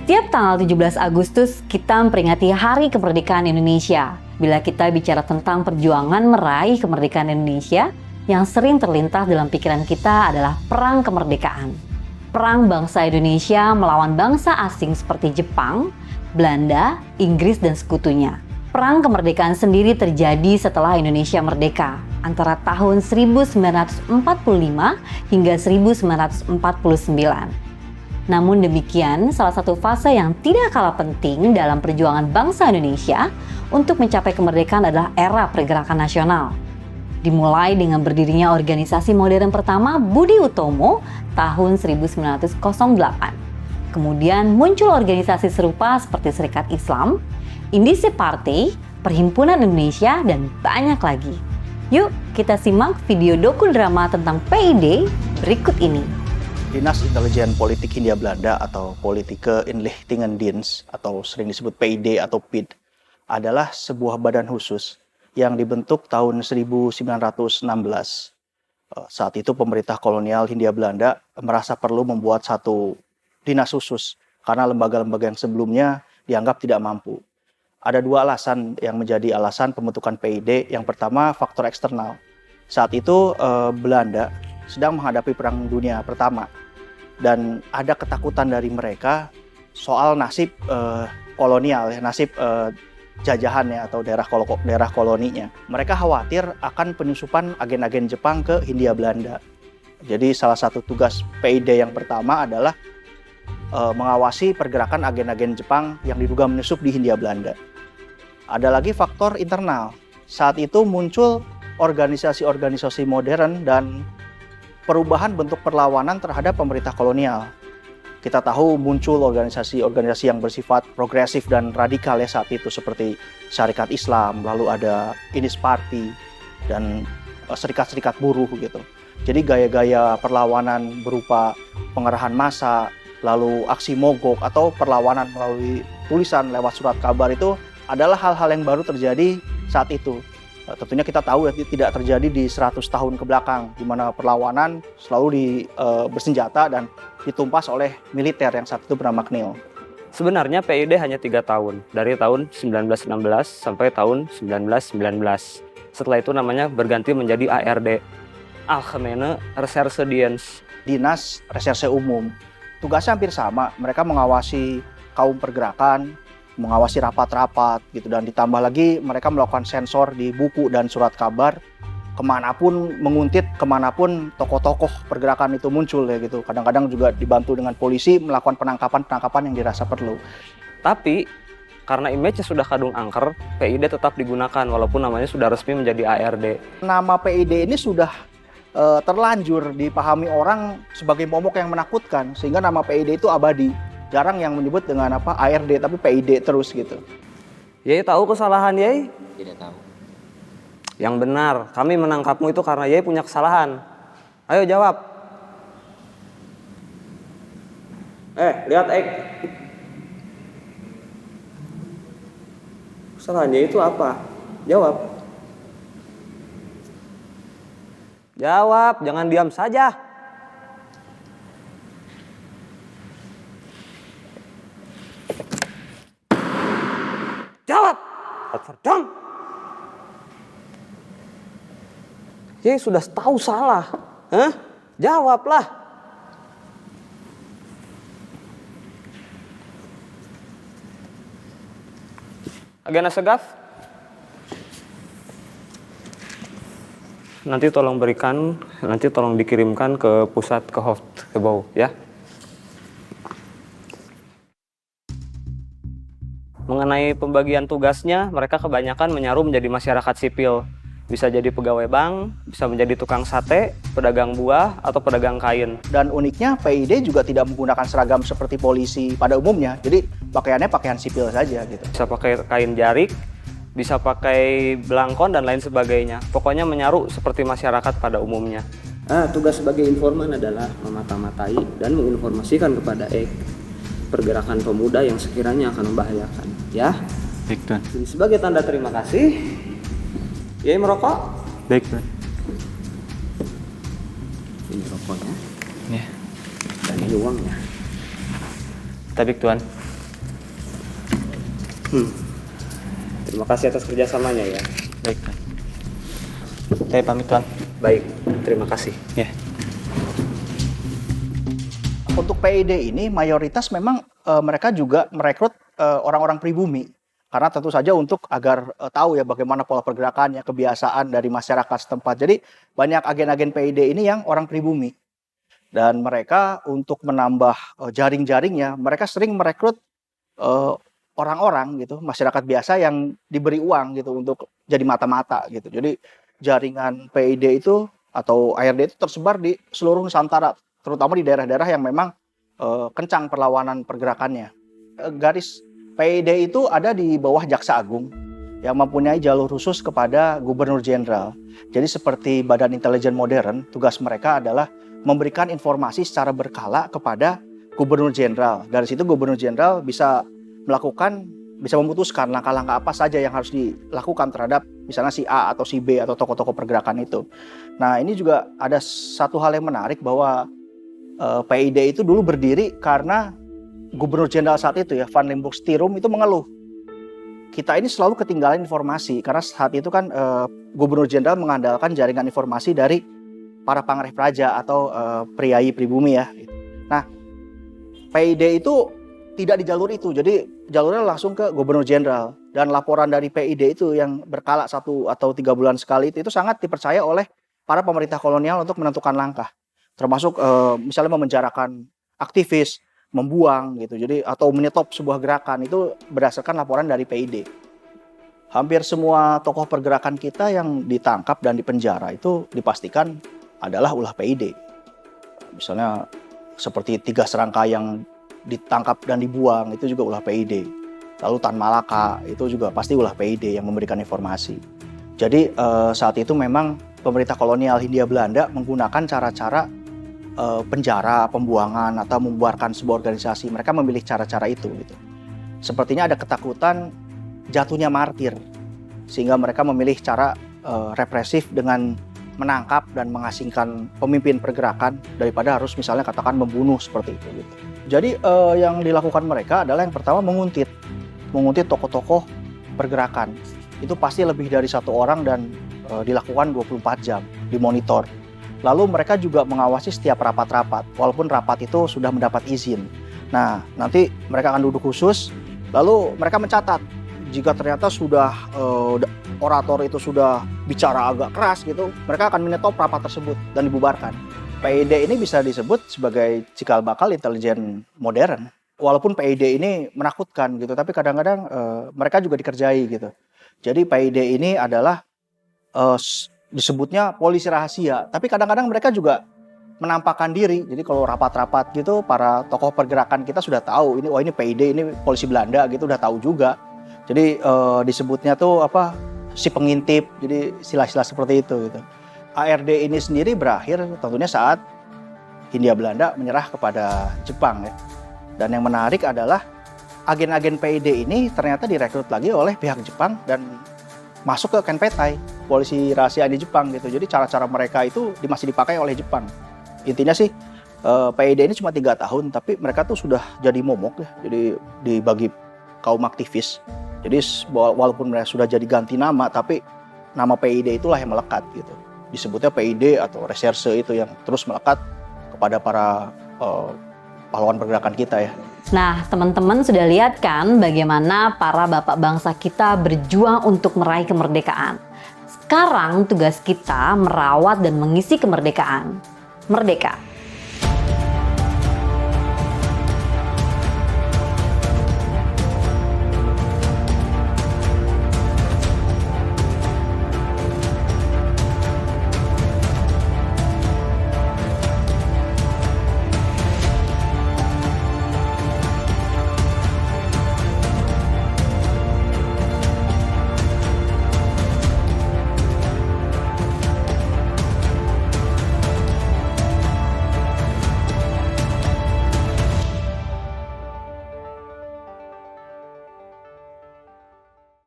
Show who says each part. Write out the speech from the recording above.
Speaker 1: Setiap tanggal 17 Agustus, kita memperingati Hari Kemerdekaan Indonesia. Bila kita bicara tentang perjuangan meraih kemerdekaan Indonesia, yang sering terlintas dalam pikiran kita adalah Perang Kemerdekaan. Perang bangsa Indonesia melawan bangsa asing seperti Jepang, Belanda, Inggris, dan sekutunya. Perang kemerdekaan sendiri terjadi setelah Indonesia merdeka, antara tahun 1945 hingga 1949. Namun demikian, salah satu fase yang tidak kalah penting dalam perjuangan bangsa Indonesia untuk mencapai kemerdekaan adalah era pergerakan nasional. Dimulai dengan berdirinya organisasi modern pertama Budi Utomo tahun 1908. Kemudian muncul organisasi serupa seperti Serikat Islam, Indisi Partai, Perhimpunan Indonesia, dan banyak lagi. Yuk kita simak video dokudrama tentang PID berikut ini.
Speaker 2: Dinas Intelijen Politik Hindia Belanda atau Politieke Inlichtingendienst atau sering disebut PID atau PID adalah sebuah badan khusus yang dibentuk tahun 1916. Saat itu pemerintah kolonial Hindia Belanda merasa perlu membuat satu dinas khusus karena lembaga-lembaga yang sebelumnya dianggap tidak mampu. Ada dua alasan yang menjadi alasan pembentukan PID. Yang pertama, faktor eksternal. Saat itu Belanda sedang menghadapi Perang Dunia Pertama dan ada ketakutan dari mereka soal nasib kolonial, nasib jajahannya atau daerah koloninya. Mereka khawatir akan penyusupan agen-agen Jepang ke Hindia Belanda. Jadi salah satu tugas PID yang pertama adalah mengawasi pergerakan agen-agen Jepang yang diduga menyusup di Hindia Belanda. Ada lagi faktor internal. Saat itu muncul organisasi-organisasi modern dan perubahan bentuk perlawanan terhadap pemerintah kolonial. Kita tahu muncul organisasi-organisasi yang bersifat progresif dan radikal ya saat itu seperti Serikat Islam, lalu ada Indisi Partai dan serikat-serikat buruh gitu. Jadi gaya-gaya perlawanan berupa pengerahan massa, lalu aksi mogok atau perlawanan melalui tulisan lewat surat kabar itu adalah hal-hal yang baru terjadi saat itu. Tentunya kita tahu ya tidak terjadi di 100 tahun ke belakang, di mana perlawanan selalu bersenjata dan ditumpas oleh militer yang saat itu bernama KNIL.
Speaker 3: Sebenarnya PID hanya 3 tahun, dari tahun 1916 sampai tahun 1919. Setelah itu namanya berganti menjadi ARD, Algemene Reserchedienst.
Speaker 2: Dinas Reserse Umum. Tugasnya hampir sama, mereka mengawasi kaum pergerakan, mengawasi rapat-rapat gitu, dan ditambah lagi mereka melakukan sensor di buku dan surat kabar kemanapun, menguntit kemanapun tokoh-tokoh pergerakan itu muncul ya gitu. Kadang-kadang juga dibantu dengan polisi melakukan penangkapan-penangkapan yang dirasa perlu.
Speaker 3: Tapi karena image-nya sudah kadung angker, PID tetap digunakan walaupun namanya sudah resmi menjadi ARD.
Speaker 2: Nama PID ini sudah terlanjur dipahami orang sebagai momok yang menakutkan, sehingga nama PID itu abadi. Jarang yang menyebut dengan ARD, tapi PID terus gitu.
Speaker 3: Yai tahu kesalahan Yai?
Speaker 4: Tidak tahu.
Speaker 3: Yang benar, kami menangkapmu itu karena Yai punya kesalahan. Ayo jawab. Lihat kesalahan Yai itu apa? Jawab. Jawab, jangan diam saja. Jawab. Adverdam. Yai sudah tahu salah. Jawablah. Agena Segaf. Nanti tolong dikirimkan ke pusat ke Hoofdgebouw ya. Mengenai pembagian tugasnya, mereka kebanyakan menyaruh menjadi masyarakat sipil. Bisa jadi pegawai bank, bisa menjadi tukang sate, pedagang buah, atau pedagang kain.
Speaker 2: Dan uniknya PID juga tidak menggunakan seragam seperti polisi pada umumnya. Jadi pakaiannya pakaian sipil saja gitu.
Speaker 3: Bisa pakai kain jarik, bisa pakai belangkon, dan lain sebagainya. Pokoknya menyaruh seperti masyarakat pada umumnya.
Speaker 4: Tugas sebagai informan adalah memata-matai dan menginformasikan kepada pergerakan pemuda yang sekiranya akan membahayakan, ya.
Speaker 5: Baik, Tuan.
Speaker 4: Sebagai tanda terima kasih, Yai merokok.
Speaker 5: Baik, Tuan.
Speaker 4: Ini rokoknya.
Speaker 5: Ya.
Speaker 4: Dan ini uangnya.
Speaker 5: Baik, Tuan.
Speaker 4: Terima kasih atas kerjasamanya ya.
Speaker 3: Baik. Saya pamit, Tuan.
Speaker 4: Baik, terima kasih.
Speaker 3: Ya.
Speaker 2: Untuk PID ini mayoritas memang mereka juga merekrut orang-orang pribumi. Karena tentu saja untuk agar tahu ya bagaimana pola pergerakannya, kebiasaan dari masyarakat setempat. Jadi banyak agen-agen PID ini yang orang pribumi. Dan mereka untuk menambah jaring-jaringnya, mereka sering merekrut orang-orang gitu, masyarakat biasa yang diberi uang gitu untuk jadi mata-mata gitu. Jadi jaringan PID itu atau ARD itu tersebar di seluruh Nusantara, terutama di daerah-daerah yang memang kencang perlawanan pergerakannya. Garis PID itu ada di bawah Jaksa Agung yang mempunyai jalur khusus kepada Gubernur Jenderal. Jadi seperti Badan Intelijen Modern, tugas mereka adalah memberikan informasi secara berkala kepada Gubernur Jenderal. Dari situ Gubernur Jenderal bisa memutuskan langkah-langkah apa saja yang harus dilakukan terhadap misalnya si A atau si B atau tokoh-tokoh pergerakan itu. Nah, ini juga ada satu hal yang menarik bahwa PID itu dulu berdiri karena Gubernur Jenderal saat itu ya, Van Limburg-Stirum itu mengeluh. Kita ini selalu ketinggalan informasi karena saat itu kan Gubernur Jenderal mengandalkan jaringan informasi dari para pangreh praja atau priai pribumi ya. Nah, PID itu tidak di jalur itu, jadi jalurnya langsung ke Gubernur Jenderal. Dan laporan dari PID itu yang berkala 1 atau 3 bulan sekali itu sangat dipercaya oleh para pemerintah kolonial untuk menentukan langkah. Termasuk misalnya memenjarakan aktivis, membuang gitu. Jadi atau menyetop sebuah gerakan itu berdasarkan laporan dari PID. Hampir semua tokoh pergerakan kita yang ditangkap dan dipenjara itu dipastikan adalah ulah PID. Misalnya seperti 3 serangka yang ditangkap dan dibuang itu juga ulah PID. Lalu Tan Malaka itu juga pasti ulah PID yang memberikan informasi. Jadi saat itu memang pemerintah kolonial Hindia Belanda menggunakan cara-cara penjara, pembuangan atau membuarkan sebuah organisasi. Mereka memilih cara-cara itu gitu. Sepertinya ada ketakutan jatuhnya martir, sehingga mereka memilih cara represif dengan menangkap dan mengasingkan pemimpin pergerakan daripada harus misalnya katakan membunuh seperti itu gitu. Jadi yang dilakukan mereka adalah yang pertama menguntit tokoh-tokoh pergerakan. Itu pasti lebih dari 1 orang dan dilakukan 24 jam, dimonitor. Lalu mereka juga mengawasi setiap rapat-rapat, walaupun rapat itu sudah mendapat izin. Nah, nanti mereka akan duduk khusus, lalu mereka mencatat. Jika ternyata sudah orator itu sudah bicara agak keras gitu, mereka akan menyetop rapat tersebut dan dibubarkan. PID ini bisa disebut sebagai cikal bakal intelijen modern. Walaupun PID ini menakutkan gitu, tapi kadang-kadang mereka juga dikerjai gitu. Jadi PID ini adalah disebutnya polisi rahasia, tapi kadang-kadang mereka juga menampakkan diri. Jadi kalau rapat-rapat gitu, para tokoh pergerakan kita sudah tahu ini, ini PID, ini polisi Belanda gitu, udah tahu juga. Jadi disebutnya tuh si pengintip, jadi sila-sila seperti itu gitu. ARD ini sendiri berakhir tentunya saat Hindia Belanda menyerah kepada Jepang ya. Dan yang menarik adalah agen-agen PID ini ternyata direkrut lagi oleh pihak Jepang dan masuk ke Kenpetai, polisi rahasia di Jepang gitu. Jadi cara-cara mereka itu masih dipakai oleh Jepang. Intinya sih PID ini cuma 3 tahun, tapi mereka tuh sudah jadi momok ya. Jadi dibagi kaum aktivis. Jadi walaupun mereka sudah jadi ganti nama, tapi nama PID itulah yang melekat gitu. Disebutnya PID atau reserse itu yang terus melekat kepada para pahlawan pergerakan kita ya.
Speaker 1: Nah, teman-teman sudah lihat kan bagaimana para bapak bangsa kita berjuang untuk meraih kemerdekaan. Sekarang tugas kita merawat dan mengisi kemerdekaan. Merdeka!